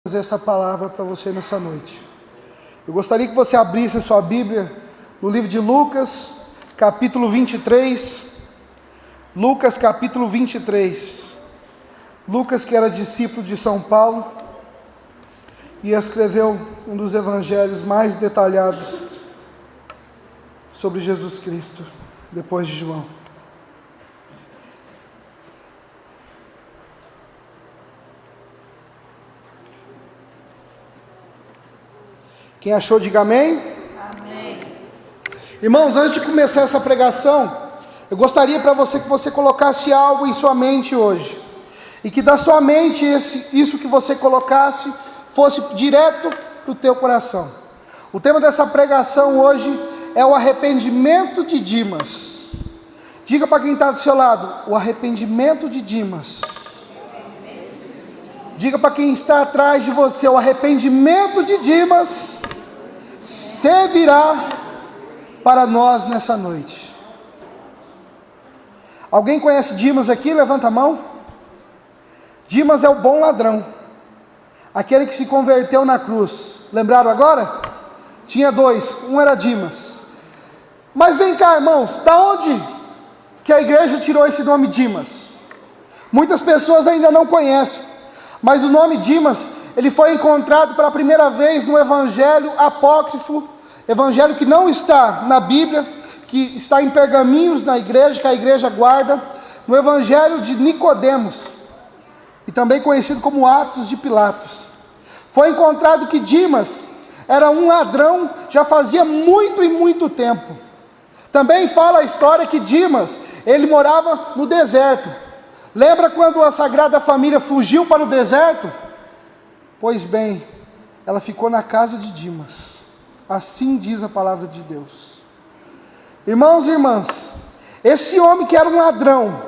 Trazer essa palavra para você nessa noite. Eu gostaria que você abrisse a sua Bíblia no livro de Lucas, capítulo 23. Lucas, capítulo 23. Lucas, que era discípulo de São Paulo e escreveu um dos evangelhos mais detalhados sobre Jesus Cristo, depois de João. Quem achou, diga amém. Amém. Irmãos, antes de começar essa pregação, eu gostaria que você colocasse algo em sua mente hoje, e que da sua mente isso que você colocasse fosse direto para o teu coração. O tema dessa pregação hoje é o arrependimento de Dimas. Diga para quem está do seu lado: o arrependimento de Dimas. Diga para quem está atrás de você: o arrependimento de Dimas servirá para nós nessa noite. Alguém conhece Dimas aqui? Levanta a mão. Dimas é o bom ladrão, aquele que se converteu na cruz. Lembraram agora? Tinha dois, um era Dimas. Mas vem cá, irmãos, da onde que a igreja tirou esse nome Dimas? Muitas pessoas ainda não conhecem, mas o nome Dimas, ele foi encontrado pela primeira vez no evangelho apócrifo, evangelho que não está na Bíblia, que está em pergaminhos na igreja, que a igreja guarda, no evangelho de Nicodemos, e também conhecido como Atos de Pilatos. Foi encontrado que Dimas era um ladrão já fazia muito e muito tempo. Também fala a história que Dimas, ele morava no deserto. Lembra quando a Sagrada Família fugiu para o deserto? Pois bem, ela ficou na casa de Dimas. Assim diz a palavra de Deus. Irmãos e irmãs, esse homem que era um ladrão,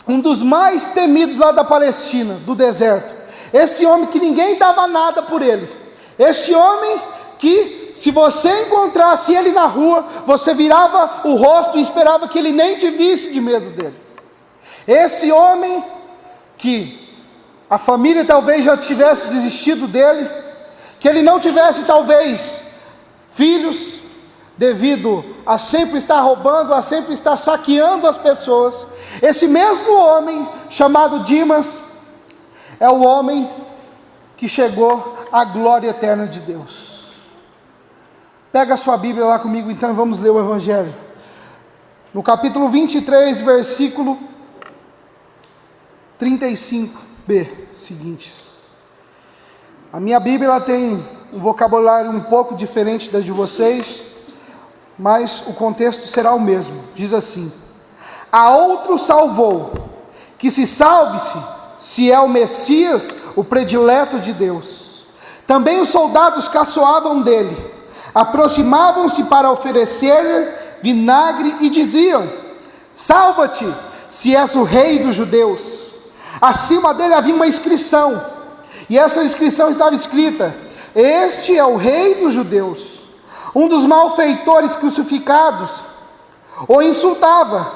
um dos mais temidos lá da Palestina, do deserto, esse homem que ninguém dava nada por ele, esse homem que, se você encontrasse ele na rua, você virava o rosto e esperava que ele nem te visse de medo dele. Esse homem que a família talvez já tivesse desistido dele, que ele não tivesse talvez filhos, devido a sempre estar roubando, a sempre estar saqueando as pessoas. Esse mesmo homem, chamado Dimas, é o homem que chegou à glória eterna de Deus. Pega a sua Bíblia lá comigo então e vamos ler o Evangelho. No capítulo 23, versículo 35b, seguintes. A minha Bíblia ela tem um vocabulário um pouco diferente da de vocês, mas o contexto será o mesmo. Diz assim: a outro salvou, que se salve-se, se é o Messias, o predileto de Deus. Também os soldados caçoavam dele, aproximavam-se para oferecer-lhe vinagre e diziam: salva-te, se és o rei dos judeus. Acima dele havia uma inscrição, e essa inscrição estava escrita: este é o rei dos judeus. Um dos malfeitores crucificados o insultava: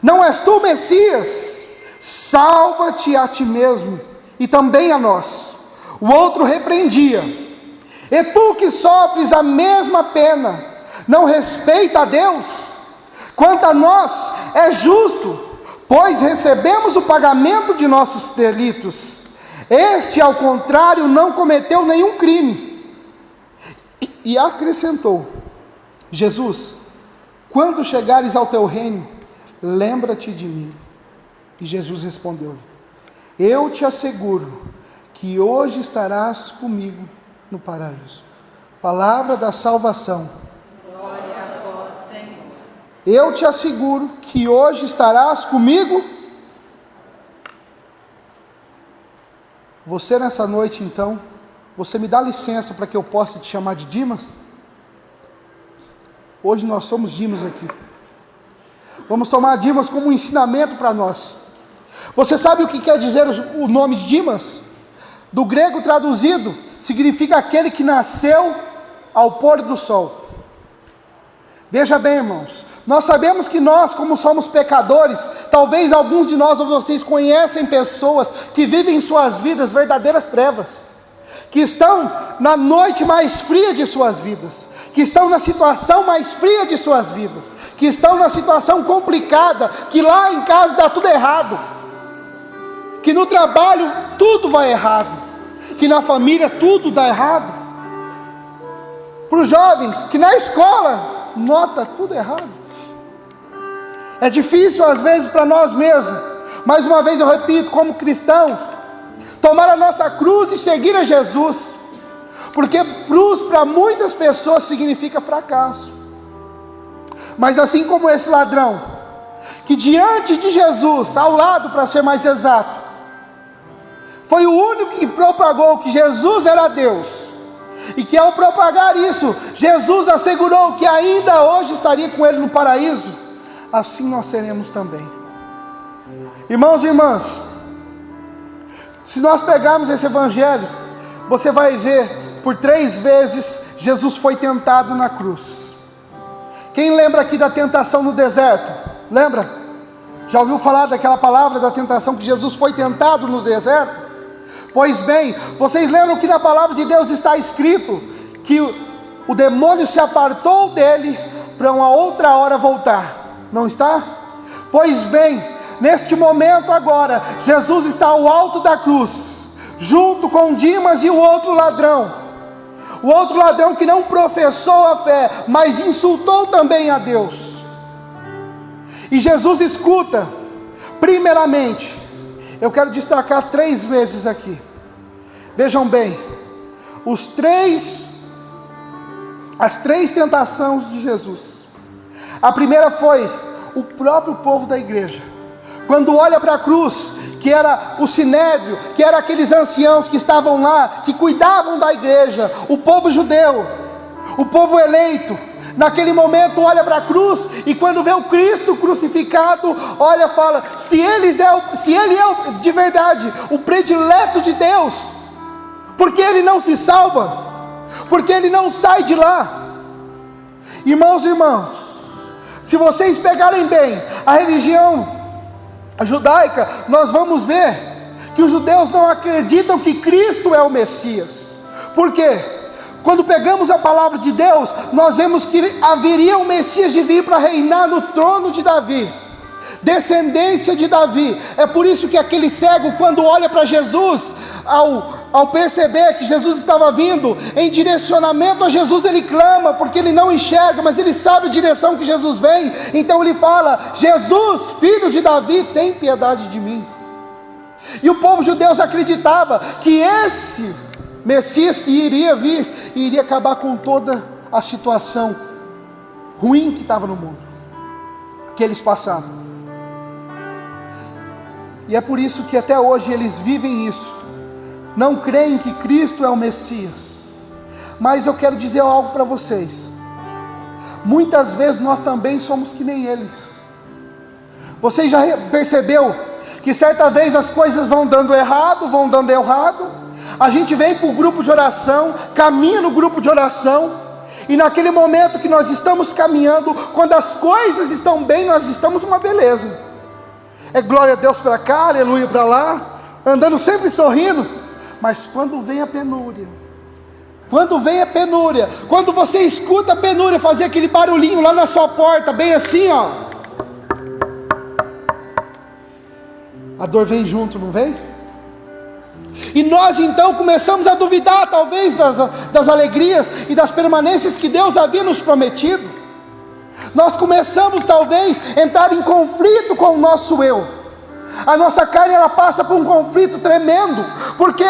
não és tu o Messias? Salva-te a ti mesmo e também a nós. O outro repreendia: e tu que sofres a mesma pena, não respeita a Deus? Quanto a nós, é justo, pois recebemos o pagamento de nossos delitos. Este, ao contrário, não cometeu nenhum crime. E acrescentou: Jesus, quando chegares ao teu reino, lembra-te de mim. E Jesus respondeu-lhe: eu te asseguro que hoje estarás comigo no paraíso. Palavra da salvação. Glória a vós, Senhor. Eu te asseguro que hoje estarás comigo. Você nessa noite então, você me dá licença para que eu possa te chamar de Dimas? Hoje nós somos Dimas aqui. Vamos tomar Dimas como um ensinamento para nós. Você sabe o que quer dizer o nome de Dimas? Do grego traduzido, significa aquele que nasceu ao pôr do sol. Veja bem, irmãos, nós sabemos que nós, como somos pecadores, talvez alguns de nós ou vocês conhecem pessoas que vivem em suas vidas verdadeiras trevas. que estão na noite mais fria de suas vidas, que estão na situação mais fria de suas vidas, que estão na situação complicada, que lá em casa dá tudo errado, que no trabalho tudo vai errado, que na família tudo dá errado, para os jovens, que na escola nota tudo errado. É difícil às vezes para nós mesmos, mais uma vez eu repito, como cristãos, tomar a nossa cruz e seguir a Jesus, porque cruz para muitas pessoas significa fracasso. Mas assim como esse ladrão, que diante de Jesus, ao lado para ser mais exato, foi o único que propagou que Jesus era Deus, e que ao propagar isso, Jesus assegurou que ainda hoje estaria com ele no paraíso, assim nós seremos também. Irmãos e irmãs, se nós pegarmos esse evangelho, você vai ver, por 3 vezes, Jesus foi tentado na cruz. Quem lembra aqui da tentação no deserto? Lembra? Já ouviu falar daquela palavra da tentação, que Jesus foi tentado no deserto? Pois bem, vocês lembram que na palavra de Deus está escrito, que o demônio se apartou dele, para uma outra hora voltar, não está? Pois bem, neste momento agora, Jesus está ao alto da cruz, junto com Dimas e o outro ladrão que não professou a fé, mas insultou também a Deus. E Jesus escuta, primeiramente, eu quero destacar 3 vezes aqui, vejam bem, as 3 tentações de Jesus. A primeira foi o próprio povo da igreja, quando olha para a cruz, que era o sinédrio, que era aqueles anciãos que estavam lá, que cuidavam da igreja, o povo judeu, o povo eleito, naquele momento olha para a cruz, e quando vê o Cristo crucificado, olha e fala, se ele é de verdade o predileto de Deus, porque ele não se salva, porque ele não sai de lá? Irmãos e irmãs, se vocês pegarem bem a religião judaica, nós vamos ver que os judeus não acreditam que Cristo é o Messias. Por quê? Quando pegamos a palavra de Deus, nós vemos que haveria um Messias de vir para reinar no trono de Davi, descendência de Davi. É por isso que aquele cego, quando olha para Jesus, ao perceber que Jesus estava vindo em direcionamento a Jesus, ele clama, porque ele não enxerga, mas ele sabe a direção que Jesus vem. Então ele fala, Jesus, filho de Davi, tem piedade de mim. E o povo judeu acreditava que esse Messias que iria vir, iria acabar com toda a situação ruim que estava no mundo, que eles passavam. E é por isso que até hoje eles vivem isso, não creem que Cristo é o Messias. Mas eu quero dizer algo para vocês, muitas vezes nós também somos que nem eles. Você já percebeu que certa vez as coisas vão dando errado, a gente vem para o grupo de oração, caminha no grupo de oração, e naquele momento que nós estamos caminhando, quando as coisas estão bem, nós estamos uma beleza, é glória a Deus para cá, aleluia para lá, andando sempre sorrindo. Mas quando vem a penúria, quando você escuta a penúria fazer aquele barulhinho lá na sua porta, bem assim, ó, a dor vem junto, não vem? E nós então começamos a duvidar talvez das alegrias e das permanências que Deus havia nos prometido. Nós começamos talvez a entrar em conflito com o nosso eu. A nossa carne, ela passa por um conflito tremendo. Por quê?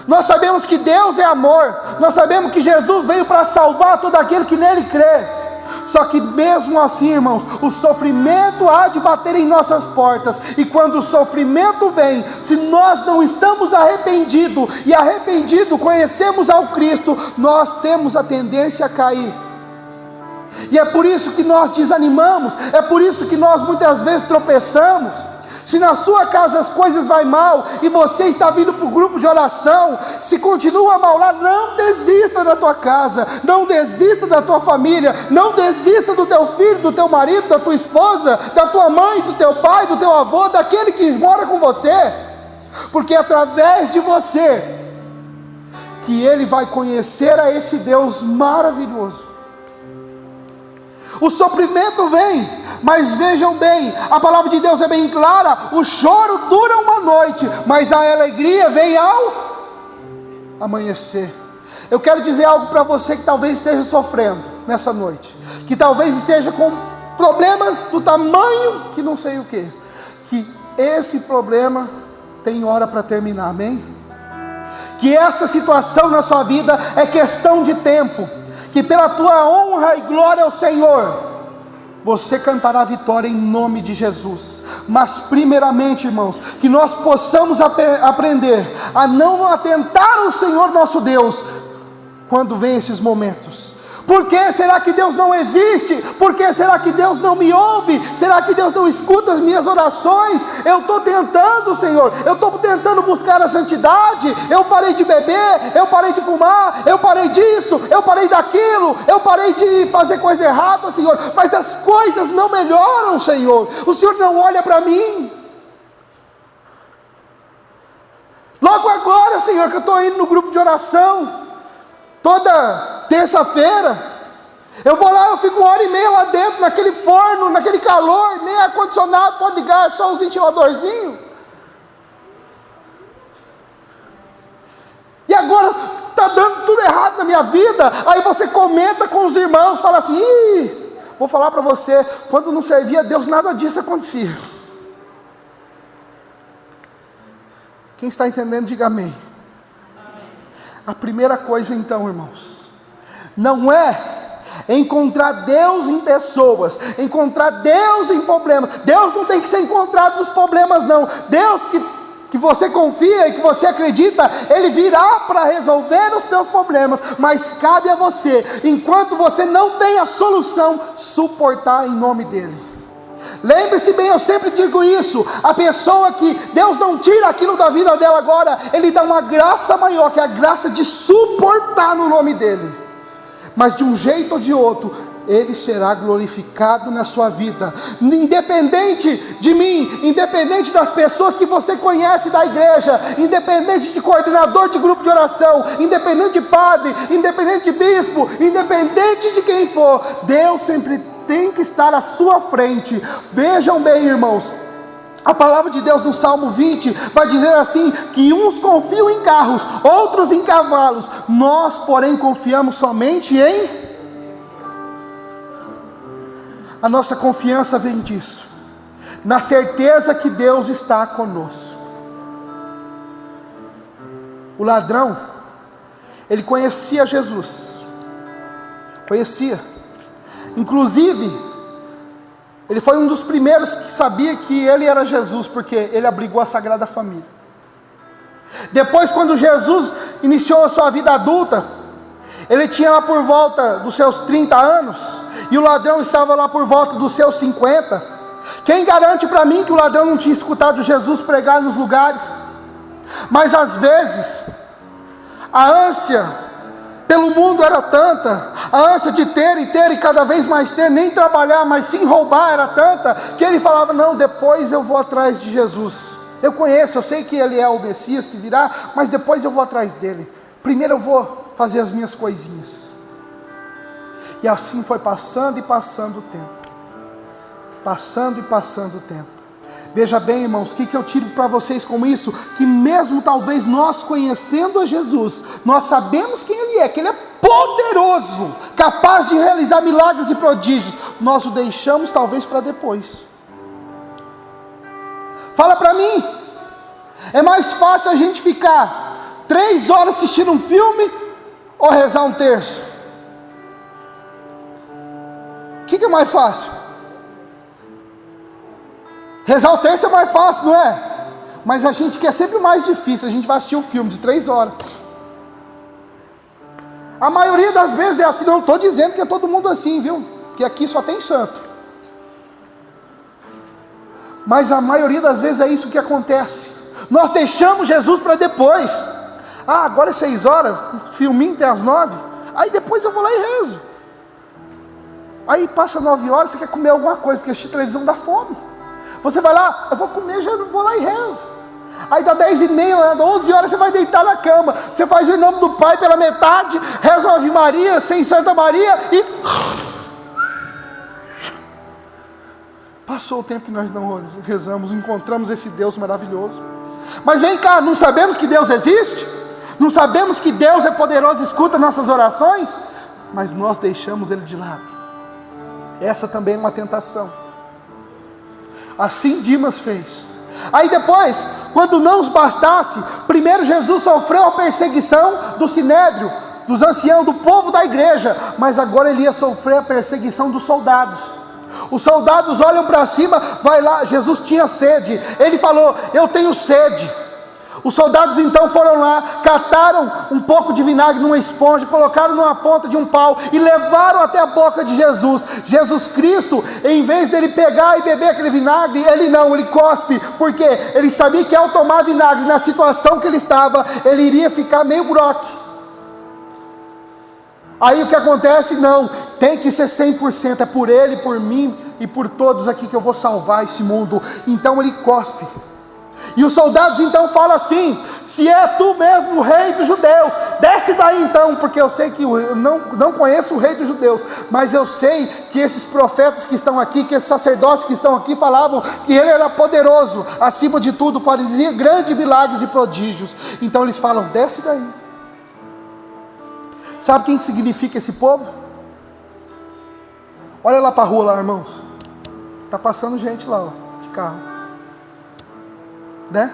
Nós sabemos que Deus é amor, nós sabemos que Jesus veio para salvar todo aquele que nele crê. Só que mesmo assim, irmãos, o sofrimento há de bater em nossas portas, e quando o sofrimento vem, se nós não estamos arrependidos, e arrependido conhecemos ao Cristo, nós temos a tendência a cair. E é por isso que nós desanimamos, é por isso que nós muitas vezes tropeçamos. Se na sua casa as coisas vão mal, e você está vindo para o grupo de oração, se continua mal lá, não desista da tua casa, não desista da tua família, não desista do teu filho, do teu marido, da tua esposa, da tua mãe, do teu pai, do teu avô, daquele que mora com você, porque através de você, que ele vai conhecer a esse Deus maravilhoso. O sofrimento vem, mas vejam bem, a palavra de Deus é bem clara: o choro dura uma noite, mas a alegria vem ao amanhecer. Eu quero dizer algo para você que talvez esteja sofrendo nessa noite, que talvez esteja com problema do tamanho que não sei o que esse problema tem hora para terminar, amém? Que essa situação na sua vida é questão de tempo, que pela tua honra e glória ao Senhor, você cantará vitória em nome de Jesus. Mas primeiramente, irmãos, que nós possamos aprender a não atentar ao Senhor nosso Deus, quando vem esses momentos. Por que será que Deus não existe? Por que será que Deus não me ouve? Será que Deus não escuta as minhas orações? Eu estou tentando, Senhor, eu estou tentando buscar a santidade, eu parei de beber, eu parei de fumar, eu parei disso, eu parei daquilo, eu parei de fazer coisa errada, Senhor, mas as coisas não melhoram, Senhor, o Senhor não olha para mim. Logo agora, Senhor, que eu estou indo no grupo de oração, toda terça-feira, eu vou lá, eu fico 1h30 lá dentro, naquele forno, naquele calor, nem ar-condicionado pode ligar, é só os ventiladorzinhos. E agora está dando tudo errado na minha vida. Aí você comenta com os irmãos, fala assim: vou falar para você, quando não servia a Deus, nada disso acontecia. Quem está entendendo, diga amém. A primeira coisa então, irmãos, não é encontrar Deus em pessoas, encontrar Deus em problemas. Deus não tem que ser encontrado nos problemas, não. Deus que você confia e que você acredita, Ele virá para resolver os teus problemas, mas cabe a você, enquanto você não tem a solução, suportar em nome dEle. Lembre-se bem, eu sempre digo isso: a pessoa que Deus não tira aquilo da vida dela agora, Ele dá uma graça maior, que é a graça de suportar no nome dEle. Mas de um jeito ou de outro, Ele será glorificado na sua vida, independente de mim, independente das pessoas que você conhece da igreja, independente de coordenador de grupo de oração, independente de padre, independente de bispo, independente de quem for, Deus sempre tem que estar à sua frente. Vejam bem, irmãos, a palavra de Deus no Salmo 20 vai dizer assim, que uns confiam em carros, outros em cavalos, nós porém confiamos somente em... A nossa confiança vem disso, na certeza que Deus está conosco. O ladrão, ele conhecia Jesus, conhecia, inclusive ele foi um dos primeiros que sabia que ele era Jesus, porque ele abrigou a Sagrada Família. Depois, quando Jesus iniciou a sua vida adulta, ele tinha lá por volta dos seus 30 anos, e o ladrão estava lá por volta dos seus 50. Quem garante para mim que o ladrão não tinha escutado Jesus pregar nos lugares? Mas às vezes, a ânsia pelo mundo era tanta, a ânsia de ter e cada vez mais ter, nem trabalhar, mas sim roubar era tanta, que ele falava: não, depois eu vou atrás de Jesus, eu conheço, eu sei que ele é o Messias que virá, mas depois eu vou atrás dele, primeiro eu vou fazer as minhas coisinhas. E assim foi passando e passando o tempo, passando e passando o tempo. Veja bem, irmãos, o que eu tiro para vocês com isso? Que mesmo talvez nós conhecendo a Jesus, nós sabemos quem Ele é, que Ele é poderoso, capaz de realizar milagres e prodígios, nós o deixamos talvez para depois. Fala para mim, é mais fácil a gente ficar 3 horas assistindo um filme ou rezar um terço? O que é mais fácil? Rezar o terço é mais fácil, não é? Mas a gente quer sempre mais difícil. A gente vai assistir um filme de 3 horas. A maioria das vezes é assim. Não estou dizendo que é todo mundo assim, viu? Que aqui só tem santo. Mas a maioria das vezes é isso que acontece. Nós deixamos Jesus para depois. Ah, agora é 6 horas, o filminho tem às 9. Aí depois eu vou lá e rezo. Aí passa 9 horas, você quer comer alguma coisa, porque assistir televisão dá fome. Você vai lá, eu vou comer, já vou lá e rezo. Aí dá 10h30, 11 horas, você vai deitar na cama. Você faz o em nome do Pai pela metade, reza uma Ave Maria, sem Santa Maria e... Passou o tempo que nós não rezamos, encontramos esse Deus maravilhoso. Mas vem cá, não sabemos que Deus existe? Não sabemos que Deus é poderoso e escuta nossas orações? Mas nós deixamos Ele de lado. Essa também é uma tentação. Assim Dimas fez. Aí depois, quando não os bastasse, primeiro Jesus sofreu a perseguição do Sinédrio, dos anciãos, do povo da igreja, mas agora ele ia sofrer a perseguição dos soldados. Os soldados olham para cima, vai lá, Jesus tinha sede, ele falou, eu tenho sede. Os soldados então foram lá, cataram um pouco de vinagre numa esponja, colocaram numa ponta de um pau e levaram até a boca de Jesus. Jesus Cristo, em vez dele pegar e beber aquele vinagre, ele cospe, porque ele sabia que ao tomar vinagre, na situação que ele estava, ele iria ficar meio broque. Aí o que acontece? Não, tem que ser 100%, é por ele, por mim e por todos aqui que eu vou salvar esse mundo. Então ele cospe. E os soldados então falam assim, se é tu mesmo o rei dos judeus, desce daí então, porque eu sei que eu não conheço o rei dos judeus, mas eu sei que esses profetas que estão aqui, que esses sacerdotes que estão aqui falavam que ele era poderoso, acima de tudo fazia grandes milagres e prodígios. Então eles falam, desce daí. Sabe quem que significa esse povo? Olha lá para a rua lá, irmãos, está passando gente lá, ó, de carro, né?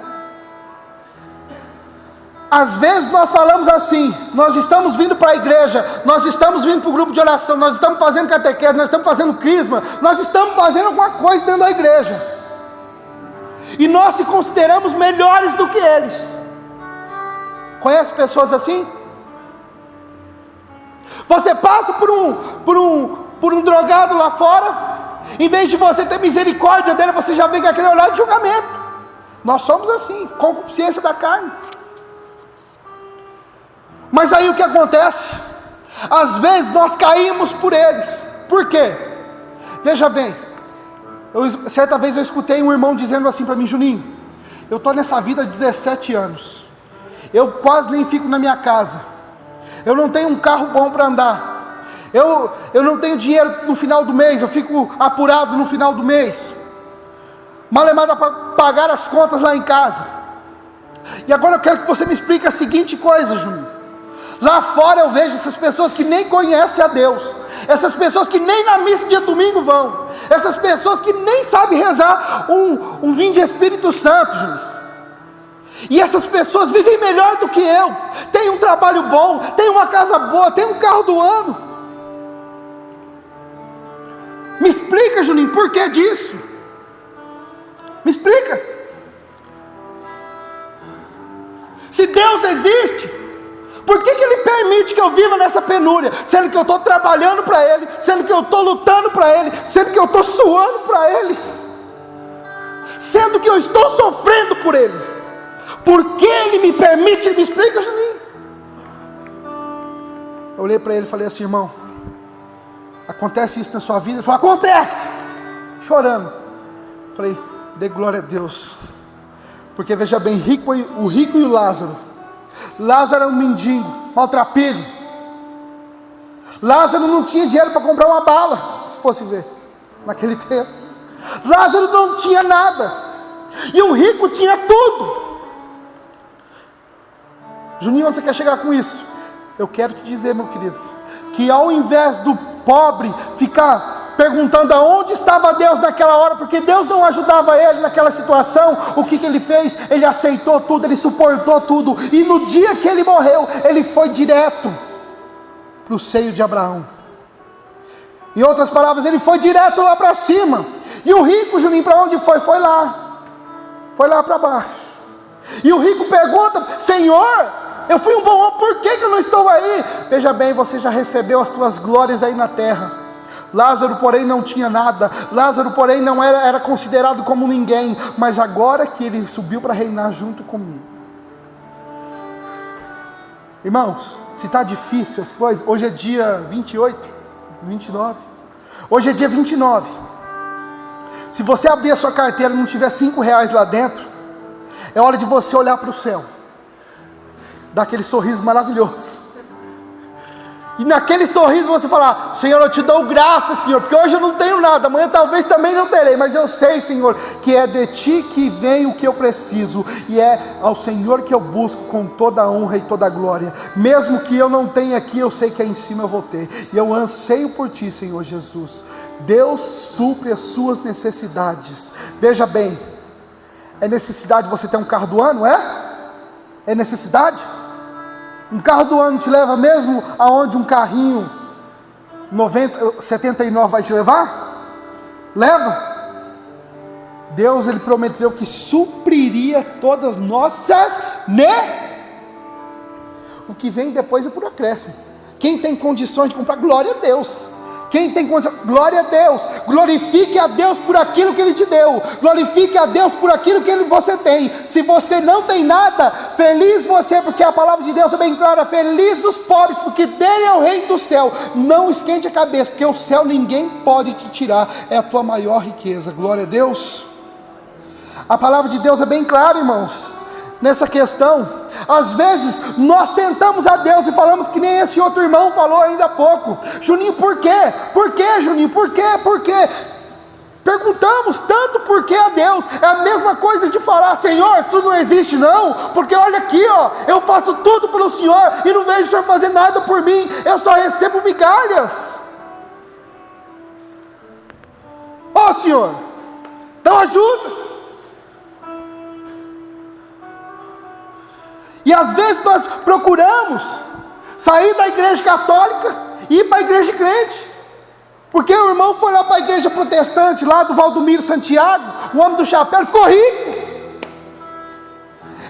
Às vezes nós falamos assim, nós estamos vindo para a igreja, nós estamos vindo para o grupo de oração, nós estamos fazendo catequese, nós estamos fazendo crisma, nós estamos fazendo alguma coisa dentro da igreja, e nós se consideramos melhores do que eles. Conhece pessoas assim? Você passa por um drogado lá fora, em vez de você ter misericórdia dele, você já vem com aquele olhar de julgamento. Nós somos assim, concupiscência da carne. Mas aí o que acontece? Às vezes nós caímos por eles. Por quê? Veja bem, certa vez eu escutei um irmão dizendo assim para mim, Juninho, eu estou nessa vida há 17 anos, eu quase nem fico na minha casa, eu não tenho um carro bom para andar, eu não tenho dinheiro no final do mês, eu fico apurado no final do mês, malemada para pagar as contas lá em casa. E agora eu quero que você me explique a seguinte coisa, Juninho. Lá fora eu vejo essas pessoas que nem conhecem a Deus, essas pessoas que nem na missa de domingo vão, essas pessoas que nem sabem rezar um vinho de Espírito Santo, Juninho. E essas pessoas vivem melhor do que eu, tem um trabalho bom, tem uma casa boa, tem um carro do ano. Me explica, Juninho, por que disso? Me explica. Se Deus existe, por que Ele permite que eu viva nessa penúria, sendo que eu estou trabalhando para Ele, sendo que eu estou lutando para Ele, sendo que eu estou suando para Ele, sendo que eu estou sofrendo por Ele? Por que Ele me permite? Me explica, Juninho. Eu olhei para ele e falei assim, irmão, acontece isso na sua vida? Ele falou, acontece, chorando. Eu falei, dê glória a Deus, porque veja bem, o rico e o Lázaro. Lázaro era um mendigo, maltrapilho. Lázaro não tinha dinheiro para comprar uma bala, se fosse ver, naquele tempo. Lázaro não tinha nada, e o rico tinha tudo. Juninho, onde você quer chegar com isso? Eu quero te dizer, meu querido, que ao invés do pobre ficar perguntando aonde estava Deus naquela hora, porque Deus não ajudava ele naquela situação, o que ele fez? Ele aceitou tudo, ele suportou tudo, e no dia que ele morreu, ele foi direto para o seio de Abraão. Em outras palavras, ele foi direto lá para cima. E o rico, Juninho, para onde foi? Foi lá para baixo. E o rico pergunta, Senhor, eu fui um bom homem, por que eu não estou aí? Veja bem, você já recebeu as tuas glórias aí na terra. Lázaro, porém, não tinha nada. Lázaro, porém, não era considerado como ninguém. Mas agora que ele subiu para reinar junto comigo. Irmãos, se está difícil as coisas, hoje é dia 28, 29. Hoje é dia 29. Se você abrir a sua carteira e não tiver R$5 lá dentro, É hora de você olhar para o céu, dar aquele sorriso maravilhoso, e naquele sorriso você falar: Senhor, eu te dou graça, Senhor, porque hoje eu não tenho nada, amanhã talvez também não terei, mas eu sei, Senhor, que é de Ti que vem o que eu preciso, e é ao Senhor que eu busco com toda a honra e toda a glória. Mesmo que eu não tenha aqui, eu sei que aí em cima eu vou ter, e eu anseio por Ti, Senhor Jesus. Deus supre as suas necessidades. Veja bem, é necessidade você ter um carro do ano, é necessidade? Um carro do ano te leva mesmo aonde um carrinho 79 vai te levar? Leva. Deus, Ele prometeu que supriria todas nossas O que vem depois é por acréscimo. Quem tem condições de comprar, glória a Deus. Quem tem condições, glória a Deus. Glorifique a Deus por aquilo que Ele te deu. Glorifique a Deus por aquilo que você tem. Se você não tem nada, feliz você, porque a palavra de Deus é bem clara: felizes os pobres, porque dele é o reino do céu. Não esquente a cabeça, porque o céu ninguém pode te tirar, é a tua maior riqueza. Glória a Deus. A palavra de Deus é bem clara, irmãos, nessa questão. Às vezes nós tentamos a Deus e falamos que nem esse outro irmão falou ainda há pouco: Juninho, por quê? Por quê, Juninho? Por quê? Por quê? Perguntamos tanto por que a Deus. É a mesma coisa de falar: Senhor, isso não existe não, porque olha aqui, ó, eu faço tudo pelo Senhor e não vejo o Senhor fazer nada por mim, eu só recebo migalhas. Ó, Senhor, então ajuda. E às vezes nós procuramos sair da igreja católica e ir para a igreja crente, porque o irmão foi lá para a igreja protestante, lá do Valdomiro Santiago, o homem do chapéu, ele ficou rico.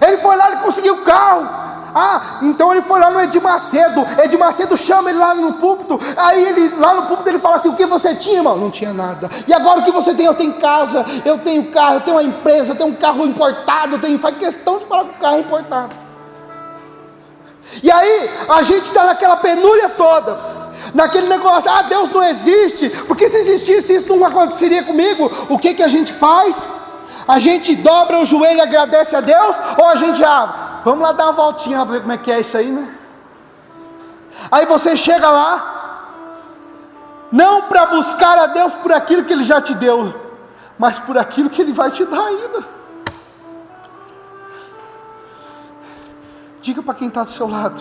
Ele foi lá, ele conseguiu carro. Então ele foi lá no Edir Macedo. Edir Macedo chama ele lá no púlpito. Aí ele, lá no púlpito, ele fala assim: o que você tinha, irmão? Não tinha nada. E agora o que você tem? Eu tenho casa, eu tenho carro, eu tenho uma empresa, eu tenho um carro importado, faz questão de falar que o carro é importado. E aí a gente está naquela penúria toda, naquele negócio: Deus não existe, porque se existisse isso não aconteceria comigo. O que a gente faz? A gente dobra o joelho e agradece a Deus, ou a gente vamos lá dar uma voltinha para ver como é que é isso aí, né? Aí você chega lá, não para buscar a Deus por aquilo que Ele já te deu, mas por aquilo que Ele vai te dar ainda. Diga para quem está do seu lado: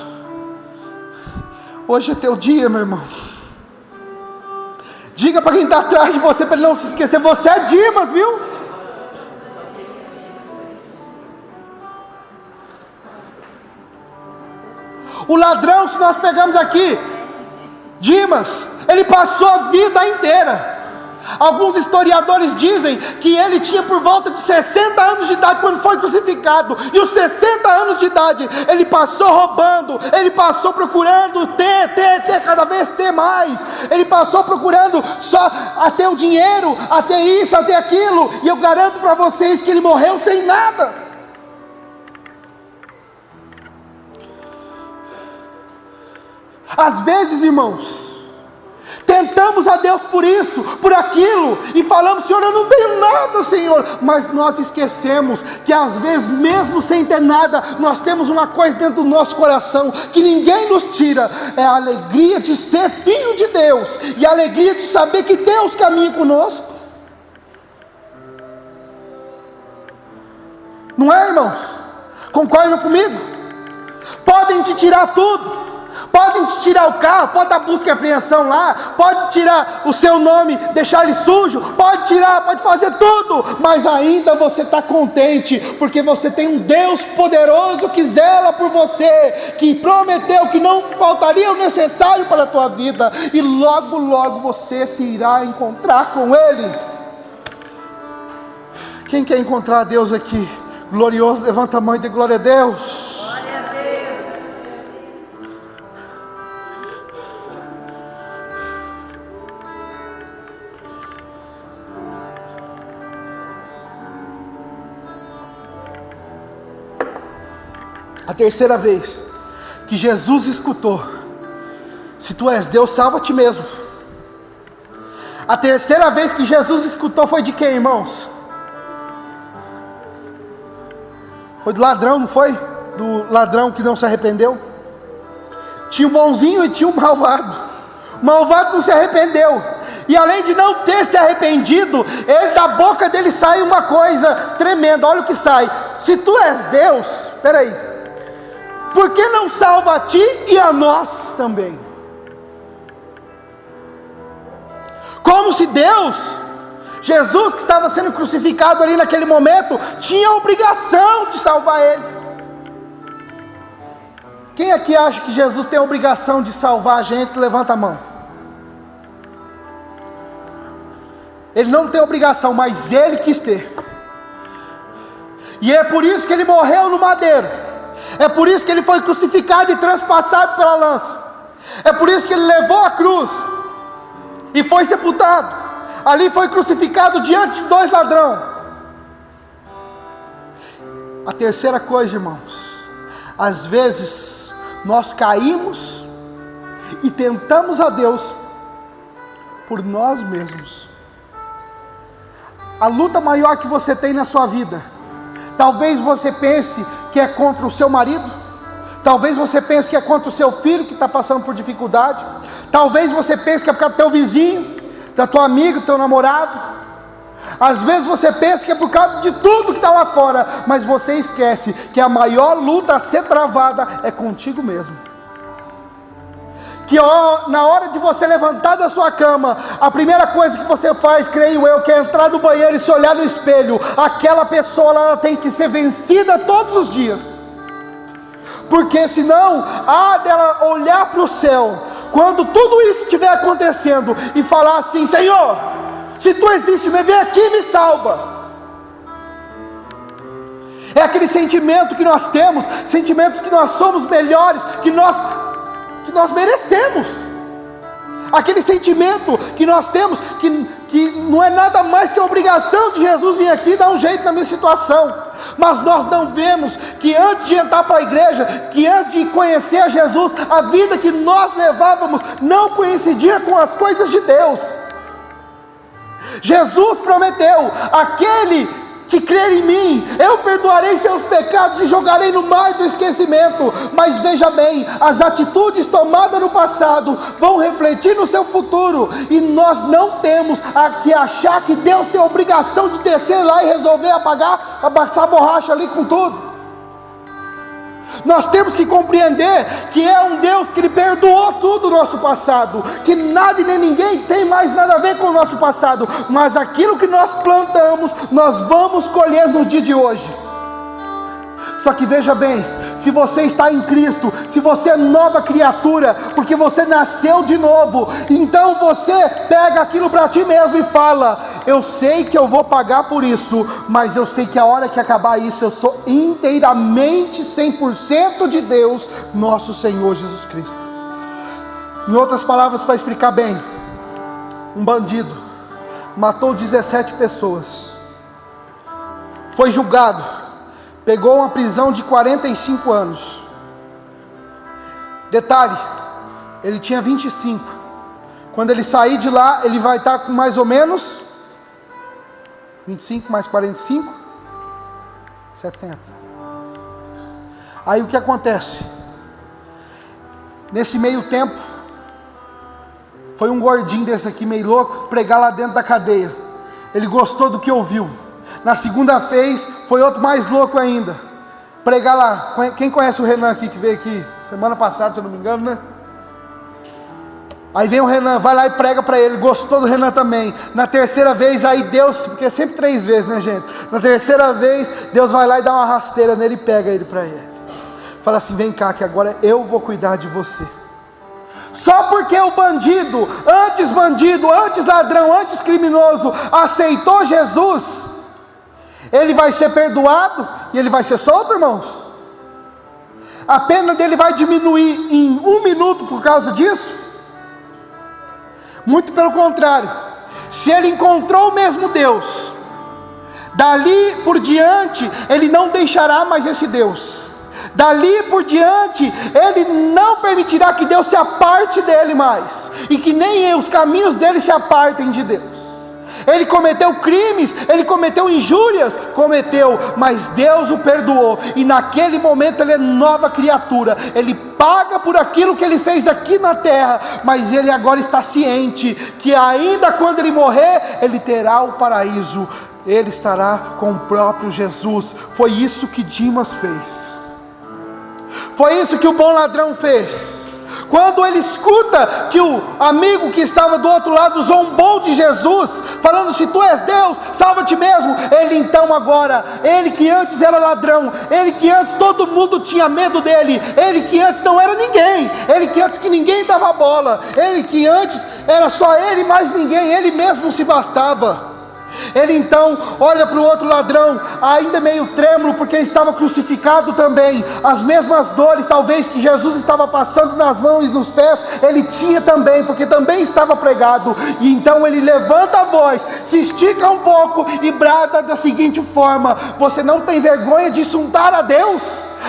hoje é teu dia, meu irmão. Diga para quem está atrás de você, para ele não se esquecer: você é Dimas, viu? O ladrão, se nós pegamos aqui, Dimas, ele passou a vida inteira. Alguns historiadores dizem que ele tinha por volta de 60 anos de idade quando foi crucificado. E os 60 anos de idade ele passou roubando, ele passou procurando ter, cada vez ter mais. Ele passou procurando só até o dinheiro, até isso, até aquilo. E eu garanto para vocês que ele morreu sem nada. Às vezes, irmãos, tentamos a Deus por isso, por aquilo, e falamos: Senhor, eu não tenho nada, Senhor. Mas nós esquecemos que às vezes, mesmo sem ter nada, nós temos uma coisa dentro do nosso coração que ninguém nos tira: é a alegria de ser filho de Deus, e a alegria de saber que Deus caminha conosco. Não é, irmãos? Concordam comigo? Podem te tirar tudo. Podem te tirar o carro, pode dar busca e apreensão lá, pode tirar o seu nome, deixar ele sujo, pode tirar, pode fazer tudo, mas ainda você está contente, porque você tem um Deus poderoso que zela por você, que prometeu que não faltaria o necessário para a tua vida, e logo, logo você se irá encontrar com Ele. Quem quer encontrar a Deus aqui? Glorioso, levanta a mão e dê glória a Deus. A terceira vez que Jesus escutou: se tu és Deus, salva a ti mesmo. A terceira vez que Jesus escutou foi de quem, irmãos? Foi do ladrão, não foi? Do ladrão que não se arrependeu. Tinha um bonzinho e tinha um malvado. O malvado não se arrependeu. E além de não ter se arrependido, da boca dele sai uma coisa tremenda. Olha o que sai: se tu és Deus, peraí, por que não salva a ti e a nós também? Como se Deus, Jesus que estava sendo crucificado ali naquele momento, tinha a obrigação de salvar ele. Quem aqui acha que Jesus tem a obrigação de salvar a gente? Levanta a mão. Ele não tem obrigação, mas ele quis ter. E é por isso que ele morreu no madeiro. É por isso que ele foi crucificado e transpassado pela lança. É por isso que ele levou a cruz e foi sepultado. Ali foi crucificado diante de 2 ladrões. A terceira coisa, irmãos, às vezes nós caímos e tentamos a Deus por nós mesmos. A luta maior que você tem na sua vida, talvez você pense que é contra o seu marido, talvez você pense que é contra o seu filho que está passando por dificuldade, talvez você pense que é por causa do teu vizinho, da tua amiga, do teu namorado. Às vezes você pensa que é por causa de tudo que está lá fora, mas você esquece que a maior luta a ser travada é contigo mesmo. Que na hora de você levantar da sua cama, a primeira coisa que você faz, creio eu, que é entrar no banheiro e se olhar no espelho. Aquela pessoa, ela tem que ser vencida todos os dias, porque senão, há dela olhar para o céu, quando tudo isso estiver acontecendo, e falar assim: Senhor, se tu existe, vem aqui e me salva. É aquele sentimento que nós temos, sentimentos que nós somos melhores, que nós merecemos. Aquele sentimento que nós temos, que não é nada mais que a obrigação de Jesus vir aqui e dar um jeito na minha situação. Mas nós não vemos que antes de entrar para a igreja, que antes de conhecer a Jesus, a vida que nós levávamos não coincidia com as coisas de Deus. Jesus prometeu: aquele que crer em mim, eu perdoarei seus pecados e jogarei no mar do esquecimento. Mas veja bem, as atitudes tomadas no passado vão refletir no seu futuro, e nós não temos que achar que Deus tem a obrigação de descer lá e resolver apagar a borracha ali com tudo. Nós temos que compreender que é um Deus que Ele perdoou tudo o nosso passado, que nada e nem ninguém tem mais nada a ver com o nosso passado, mas aquilo que nós plantamos, nós vamos colher no dia de hoje. Só que veja bem, se você está em Cristo, se você é nova criatura, porque você nasceu de novo, então você pega aquilo para ti mesmo e fala: eu sei que eu vou pagar por isso, mas eu sei que a hora que acabar isso, eu sou inteiramente 100% de Deus, nosso Senhor Jesus Cristo. Em outras palavras, para explicar bem, um bandido matou 17 pessoas, foi julgado, pegou uma prisão de 45 anos. Detalhe, ele tinha 25. Quando ele sair de lá, ele vai estar com mais ou menos 25 mais 45, 70. Aí o que acontece? Nesse meio tempo, foi um gordinho desse aqui, meio louco, pregar lá dentro da cadeia. Ele gostou do que ouviu. Na segunda vez, foi outro mais louco ainda, pregar lá. Quem conhece o Renan aqui, que veio aqui semana passada, se eu não me engano, né? Aí vem o Renan, vai lá e prega para ele, gostou do Renan também. Na terceira vez, aí Deus, porque é sempre 3 vezes, né, gente? Na terceira vez, Deus vai lá e dá uma rasteira nele e pega ele para ele. Fala assim: vem cá, que agora eu vou cuidar de você. Só porque o bandido, antes ladrão, antes criminoso, aceitou Jesus, ele vai ser perdoado e ele vai ser solto, irmãos? A pena dele vai diminuir em 1 minuto por causa disso? Muito pelo contrário. Se ele encontrou o mesmo Deus, dali por diante ele não deixará mais esse Deus. Dali por diante ele não permitirá que Deus se aparte dele mais, e que nem os caminhos dele se apartem de Deus. Ele cometeu crimes, ele cometeu injúrias, mas Deus o perdoou, e naquele momento ele é nova criatura. Ele paga por aquilo que ele fez aqui na terra, mas ele agora está ciente que ainda quando ele morrer, ele terá o paraíso, ele estará com o próprio Jesus. Foi isso que Dimas fez, foi isso que o bom ladrão fez. Quando ele escuta que o amigo que estava do outro lado zombou de Jesus, falando: se tu és Deus, salva-te mesmo. Ele então agora, ele que antes era ladrão, ele que antes todo mundo tinha medo dele, ele que antes não era ninguém, ele que antes que ninguém dava bola, ele que antes era só ele mais ninguém, ele mesmo se bastava. Ele então olha para o outro ladrão, ainda meio trêmulo, porque estava crucificado também. As mesmas dores talvez que Jesus estava passando nas mãos e nos pés, ele tinha também, porque também estava pregado. E então ele levanta a voz, se estica um pouco e brada da seguinte forma: você não tem vergonha de insultar a Deus?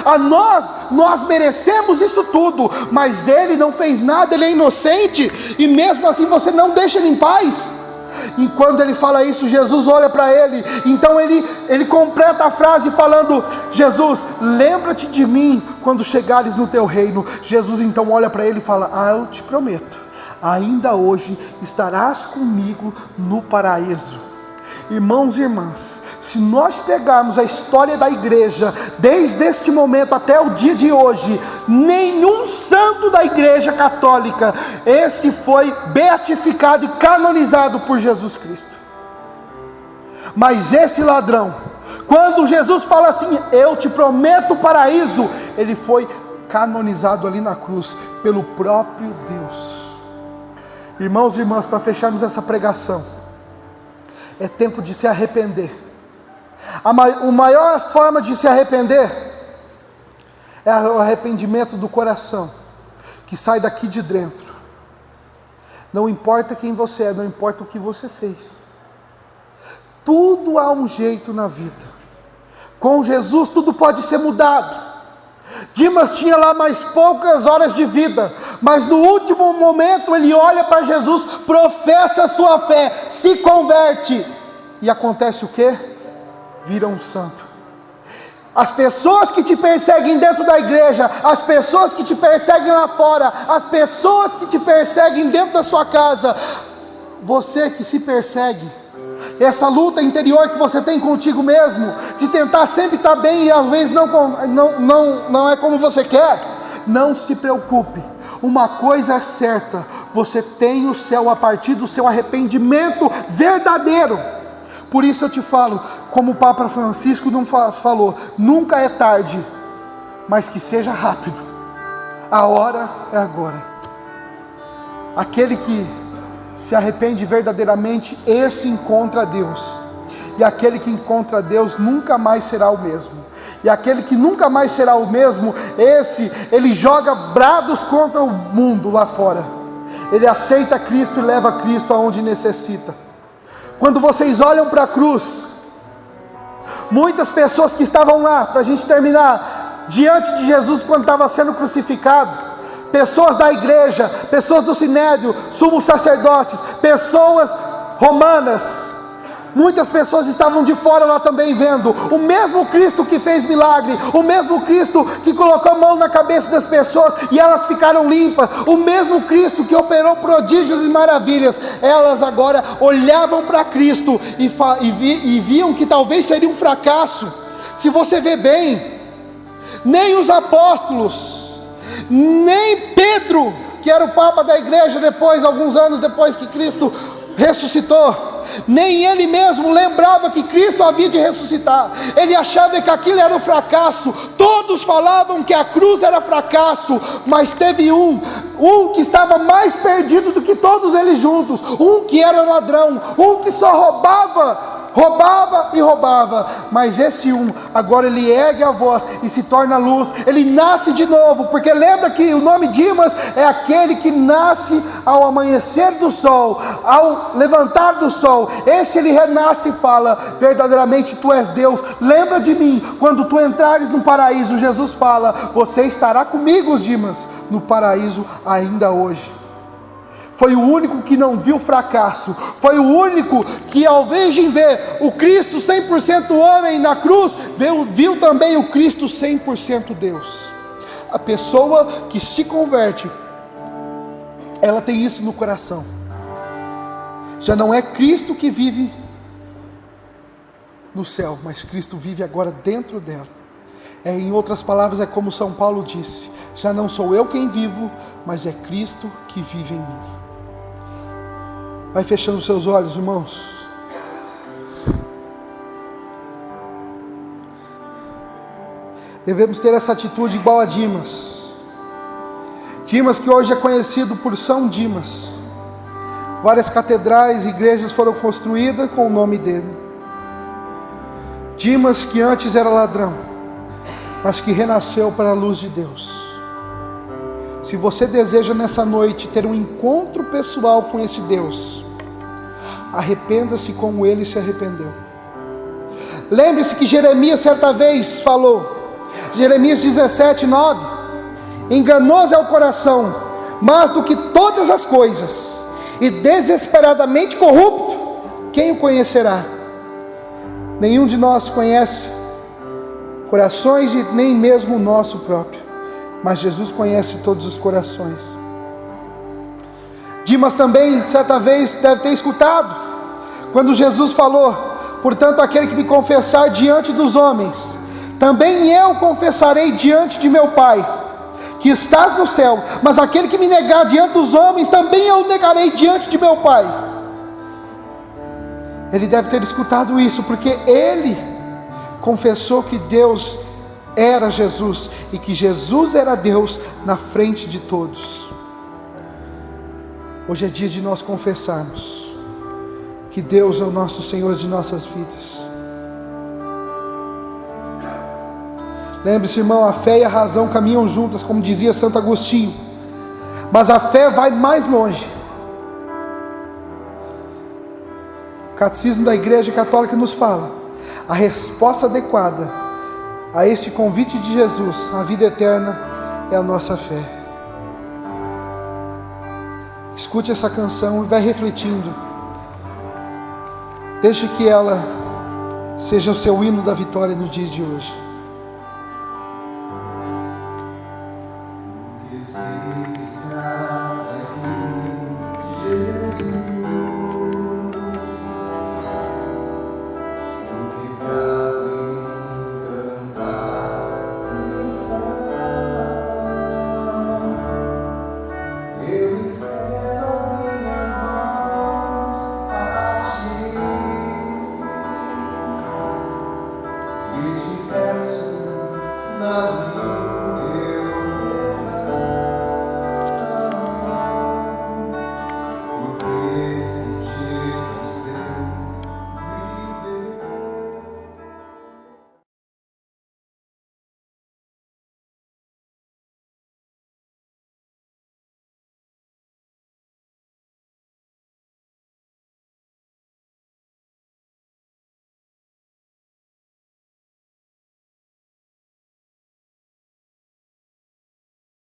A nós merecemos isso tudo, mas ele não fez nada, ele é inocente, e mesmo assim você não deixa ele em paz. E quando ele fala isso, Jesus olha para ele. Então ele completa a frase falando: Jesus, lembra-te de mim quando chegares no teu reino. Jesus então olha para ele e fala: eu te prometo, ainda hoje estarás comigo no paraíso. Irmãos e irmãs, se nós pegarmos a história da igreja, desde este momento até o dia de hoje, nenhum santo da igreja católica, esse foi beatificado e canonizado por Jesus Cristo. Mas esse ladrão, quando Jesus fala assim: eu te prometo o paraíso, ele foi canonizado ali na cruz, pelo próprio Deus. Irmãos e irmãs, para fecharmos essa pregação, é tempo de se arrepender. A maior forma de se arrepender é o arrependimento do coração, que sai daqui de dentro. Não importa quem você é, não importa o que você fez, tudo há um jeito na vida. Com Jesus tudo pode ser mudado. Dimas tinha lá mais poucas horas de vida, mas no último momento ele olha para Jesus, professa a sua fé, se converte, e acontece o quê? Vira um santo. As pessoas que te perseguem dentro da igreja, as pessoas que te perseguem lá fora, as pessoas que te perseguem dentro da sua casa, você que se persegue, essa luta interior que você tem contigo mesmo, de tentar sempre estar bem e às vezes não é como você quer, não se preocupe. Uma coisa é certa: você tem o céu a partir do seu arrependimento verdadeiro. Por isso eu te falo, como o Papa Francisco não falou, nunca é tarde, mas que seja rápido. A hora é agora. Aquele que se arrepende verdadeiramente, esse encontra Deus. E aquele que encontra Deus nunca mais será o mesmo. E aquele que nunca mais será o mesmo, ele joga brados contra o mundo lá fora. Ele aceita Cristo e leva Cristo aonde necessita. Quando vocês olham para a cruz, muitas pessoas que estavam lá, para a gente terminar, diante de Jesus quando estava sendo crucificado, pessoas da igreja, pessoas do sinédrio, sumos sacerdotes, pessoas romanas, muitas pessoas estavam de fora lá também vendo, o mesmo Cristo que fez milagre, o mesmo Cristo que colocou a mão na cabeça das pessoas e elas ficaram limpas, o mesmo Cristo que operou prodígios e maravilhas. Elas agora olhavam para Cristo e viam que talvez seria um fracasso. Se você vê bem, nem os apóstolos, nem Pedro, que era o Papa da igreja depois, alguns anos depois que Cristo ressuscitou, nem ele mesmo lembrava que Cristo havia de ressuscitar. Ele achava que aquilo era um fracasso. Todos falavam que a cruz era fracasso, mas teve um que estava mais perdido do que todos eles juntos, um que era ladrão, um que só roubava e roubava, mas esse agora ele ergue a voz e se torna luz, ele nasce de novo, porque lembra que o nome Dimas é aquele que nasce ao amanhecer do sol, ao levantar do sol. Esse ele renasce e fala: verdadeiramente tu és Deus, lembra de mim, quando tu entrares no paraíso. Jesus fala: você estará comigo, Dimas, no paraíso ainda hoje. foi o único que não viu fracasso, foi o único que, ao invés de ver o Cristo 100% homem na cruz, viu também o Cristo 100% Deus. A pessoa que se converte, ela tem isso no coração. Já não é Cristo que vive no céu, mas Cristo vive agora dentro dela. Em outras palavras, é como São Paulo disse: já não sou eu quem vivo, mas é Cristo que vive em mim. Vai fechando seus olhos, irmãos. Devemos ter essa atitude igual a Dimas. Dimas, que hoje é conhecido por São Dimas. Várias catedrais e igrejas foram construídas com o nome dele. Dimas, que antes era ladrão, mas que renasceu para a luz de Deus. Se você deseja nessa noite ter um encontro pessoal com esse Deus, arrependa-se como ele se arrependeu. Lembre-se que Jeremias certa vez falou, Jeremias 17:9: enganoso é o coração, mais do que todas as coisas, e desesperadamente corrupto, quem o conhecerá? Nenhum de nós conhece corações e nem mesmo o nosso próprio, mas Jesus conhece todos os corações. Dimas também certa vez deve ter escutado quando Jesus falou: portanto, aquele que me confessar diante dos homens, também eu confessarei diante de meu Pai, que estás no céu. Mas aquele que me negar diante dos homens, também eu negarei diante de meu Pai. Ele deve ter escutado isso, porque ele confessou que Deus era Jesus, e que Jesus era Deus na frente de todos. Hoje é dia de nós confessarmos que Deus é o nosso Senhor de nossas vidas. Lembre-se, irmão, a fé e a razão caminham juntas, como dizia Santo Agostinho, mas a fé vai mais longe. O Catecismo da Igreja Católica nos fala: a resposta adequada a este convite de Jesus, a vida eterna, é a nossa fé. Escute essa canção e vai refletindo. Deixe que ela seja o seu hino da vitória no dia de hoje.